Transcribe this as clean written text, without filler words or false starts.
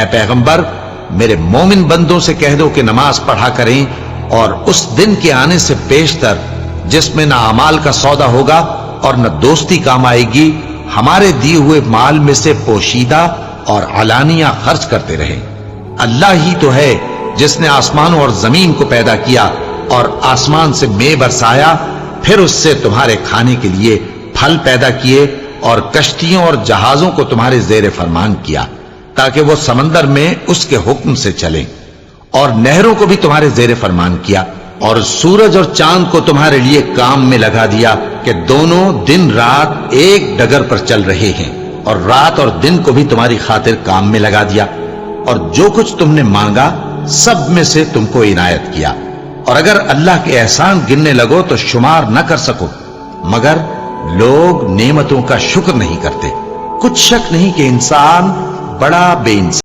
पैगंबर, मेरे मोमिन बंदों से कह दो कि नमाज पढ़ा करें और उस दिन के आने से पेशतर जिसमें ना अमाल का सौदा होगा और न दोस्ती काम आएगी, हमारे दिए हुए माल में से पोशीदा और अलानिया खर्च करते रहे। अल्लाह ही तो है जिसने आसमानों और जमीन को पैदा किया और आसमान से मे बरसाया, फिर उससे तुम्हारे खाने के लिए फल पैदा किए और कश्तियों और जहाजों को तुम्हारे जेर फरमान किया ताकि वो समंदर में उसके हुक्म से चलें, और नहरों को भी तुम्हारे जेर फरमान किया, और सूरज और चांद को तुम्हारे लिए काम में लगा दिया कि दोनों दिन रात एक डगर पर चल रहे हैं, और रात और दिन को भी तुम्हारी खातिर काम में लगा दिया, और जो कुछ तुमने मांगा सब में से तुमको इनायत किया। और अगर अल्लाह के एहसान गिनने लगो तो शुमार न कर सको, मगर लोग नेमतों का शुक्र नहीं करते। कुछ शक नहीं कि इंसान बड़ा बेइंसाफ